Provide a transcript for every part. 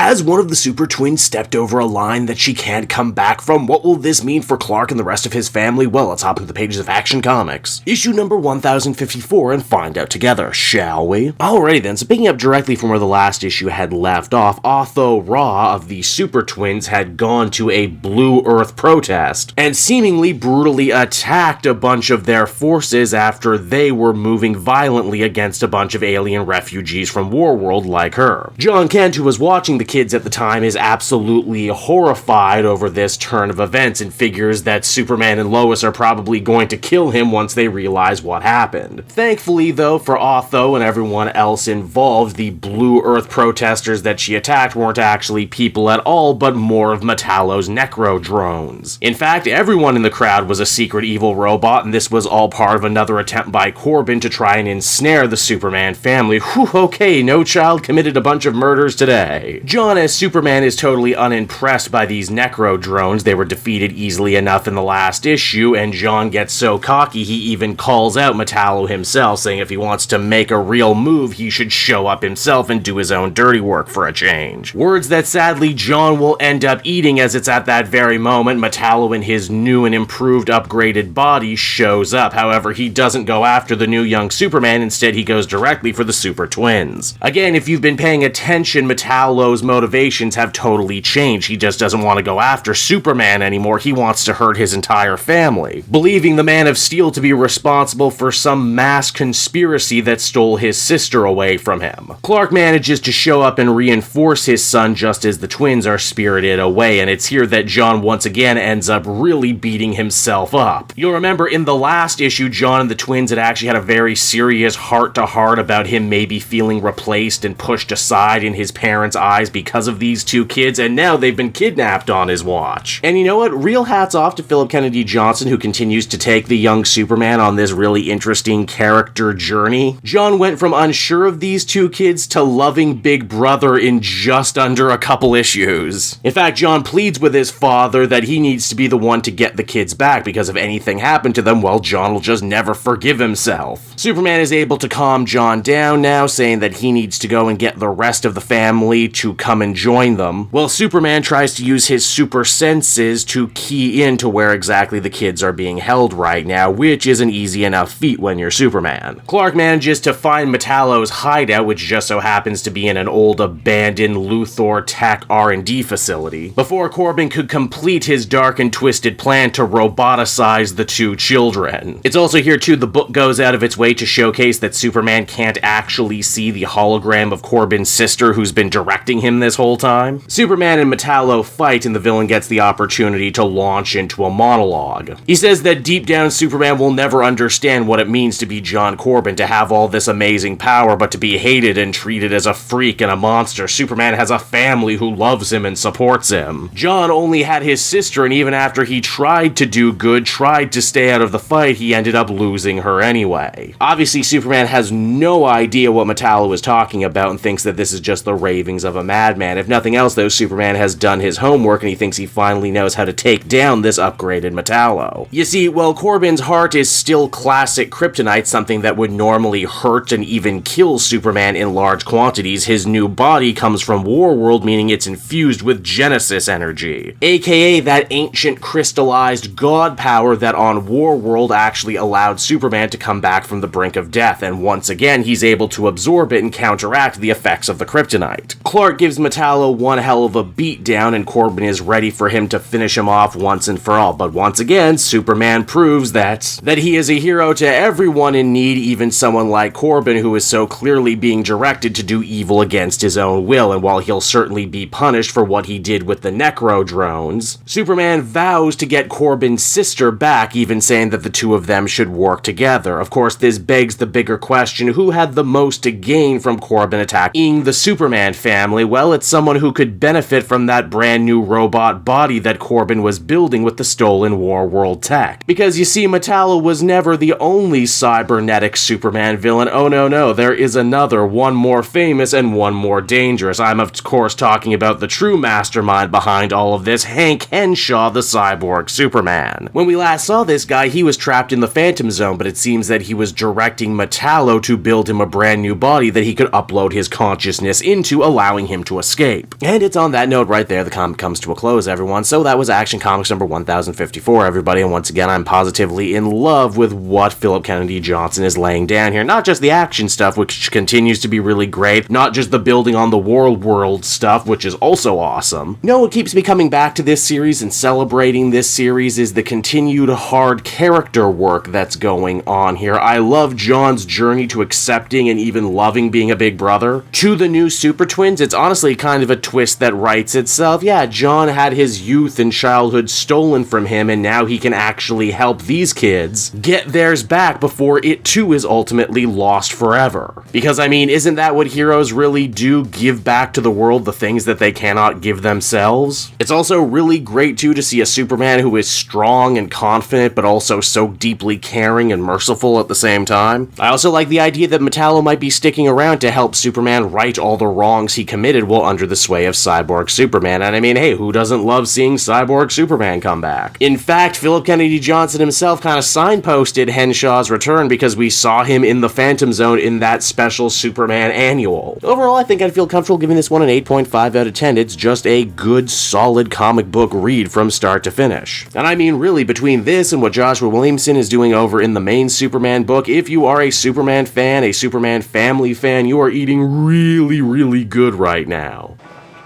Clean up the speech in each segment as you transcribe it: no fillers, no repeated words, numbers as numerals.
Has one of the super twins stepped over a line that she can't come back from? What will this mean for Clark and the rest of his family? Well, let's hop into the pages of Action Comics. Issue number 1054 and find out together, shall we? Alrighty then, so picking up directly from where the last issue had left off, Otho Ra of the Super Twins had gone to a Blue Earth protest and seemingly brutally attacked a bunch of their forces after they were moving violently against a bunch of alien refugees from Warworld like her. John Kent, who was watching the kids at the time, is absolutely horrified over this turn of events and figures that Superman and Lois are probably going to kill him once they realize what happened. Thankfully, though, for Otho and everyone else involved, the Blue Earth protesters that she attacked weren't actually people at all, but more of Metallo's necro drones. In fact, everyone in the crowd was a secret evil robot, and this was all part of another attempt by Corbin to try and ensnare the Superman family. Whew, okay, no child committed a bunch of murders today. John, as Superman, is totally unimpressed by these necro drones. They were defeated easily enough in the last issue, and John gets so cocky he even calls out Metallo himself, saying if he wants to make a real move, he should show up himself and do his own dirty work for a change. Words that sadly John will end up eating, as it's at that very moment Metallo in his new and improved upgraded body shows up. However, he doesn't go after the new young Superman, instead he goes directly for the Super Twins. Again, if you've been paying attention, Metallo's motivations have totally changed. He just doesn't want to go after Superman anymore, he wants to hurt his entire family, believing the Man of Steel to be responsible for some mass conspiracy that stole his sister away from him. Clark manages to show up and reinforce his son just as the twins are spirited away, and it's here that John once again ends up really beating himself up. You'll remember in the last issue, John and the twins had actually had a very serious heart-to-heart about him maybe feeling replaced and pushed aside in his parents' eyes because of these two kids, and now they've been kidnapped on his watch. And you know what? Real hats off to Philip Kennedy Johnson, who continues to take the young Superman on this really interesting character journey. John went from unsure of these two kids to loving Big Brother in just under a couple issues. In fact, John pleads with his father that he needs to be the one to get the kids back, because if anything happened to them, well, John will just never forgive himself. Superman is able to calm John down now, saying that he needs to go and get the rest of the family to come and join them, while Superman tries to use his super senses to key into where exactly the kids are being held right now, which is an easy enough feat when you're Superman. Clark manages to find Metallo's hideout, which just so happens to be in an old abandoned Luthor Tech R&D facility, before Corbin could complete his dark and twisted plan to roboticize the two children. It's also here too, the book goes out of its way to showcase that Superman can't actually see the hologram of Corbin's sister who's been directing him this whole time. Superman and Metallo fight, and the villain gets the opportunity to launch into a monologue. He says that deep down Superman will never understand what it means to be John Corbin, to have all this amazing power but to be hated and treated as a freak and a monster. Superman has a family who loves him and supports him. John only had his sister, and even after he tried to do good, tried to stay out of the fight, he ended up losing her anyway. Obviously, Superman has no idea what Metallo is talking about and thinks that this is just the ravings of a madman. If nothing else, though, Superman has done his homework and he thinks he finally knows how to take down this upgraded Metallo. You see, while Corbin's heart is still classic kryptonite, something that would normally hurt and even kill Superman in large quantities, his new body comes from Warworld, meaning it's infused with Genesis energy, aka that ancient crystallized god power that on Warworld actually allowed Superman to come back from the brink of death, and once again he's able to absorb it and counteract the effects of the kryptonite. Clark gives Metallo one hell of a beatdown, and Corbin is ready for him to finish him off once and for all, but once again, Superman proves that he is a hero to everyone in need, even someone like Corbin, who is so clearly being directed to do evil against his own will, and while he'll certainly be punished for what he did with the necro drones, Superman vows to get Corbin's sister back, even saying that the two of them should work together. Of course, this begs the bigger question, who had the most to gain from Corbin attacking the Superman family? Well, it's someone who could benefit from that brand new robot body that Corbin was building with the stolen Warworld tech. Because you see, Metallo was never the only cybernetic Superman villain. Oh no, there is another, one more famous and one more dangerous. I'm of course talking about the true mastermind behind all of this, Hank Henshaw, the Cyborg Superman. When we last saw this guy, he was trapped in the Phantom Zone, but it seems that he was directing Metallo to build him a brand new body that he could upload his consciousness into, allowing him to to escape. And it's on that note right there the comic comes to a close, everyone. So that was Action Comics number 1054, everybody, and once again, I'm positively in love with what Philip Kennedy Johnson is laying down here. Not just the action stuff, which continues to be really great, not just the building on the world stuff, which is also awesome. No, what keeps me coming back to this series and celebrating this series is the continued hard character work that's going on here. I love John's journey to accepting and even loving being a big brother. To the new Super Twins, it's honestly kind of a twist that writes itself. Yeah, John had his youth and childhood stolen from him, and now he can actually help these kids get theirs back before it too is ultimately lost forever. Because, I mean, isn't that what heroes really do? Give back to the world the things that they cannot give themselves? It's also really great too to see a Superman who is strong and confident, but also so deeply caring and merciful at the same time. I also like the idea that Metallo might be sticking around to help Superman right all the wrongs he committed while under the sway of Cyborg Superman. And I mean, hey, who doesn't love seeing Cyborg Superman come back? In fact, Philip Kennedy Johnson himself kind of signposted Henshaw's return because we saw him in the Phantom Zone in that special Superman annual. Overall, I think I'd feel comfortable giving this one an 8.5 out of 10. It's just a good, solid comic book read from start to finish. And I mean, really, between this and what Joshua Williamson is doing over in the main Superman book, if you are a Superman fan, a Superman family fan, you are eating really, really good right now.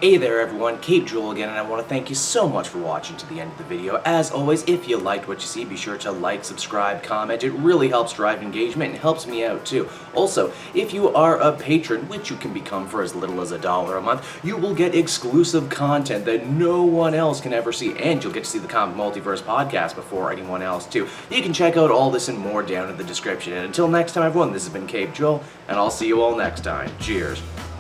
Hey there everyone, Cape Jewel again, and I want to thank you so much for watching to the end of the video. As always, if you liked what you see, be sure to like, subscribe, comment. It really helps drive engagement and helps me out too. Also, if you are a patron, which you can become for as little as $1 a month, you will get exclusive content that no one else can ever see, and you'll get to see the Comic Multiverse podcast before anyone else too. You can check out all this and more down in the description. And until next time everyone, this has been Cape Joel, and I'll see you all next time. Cheers.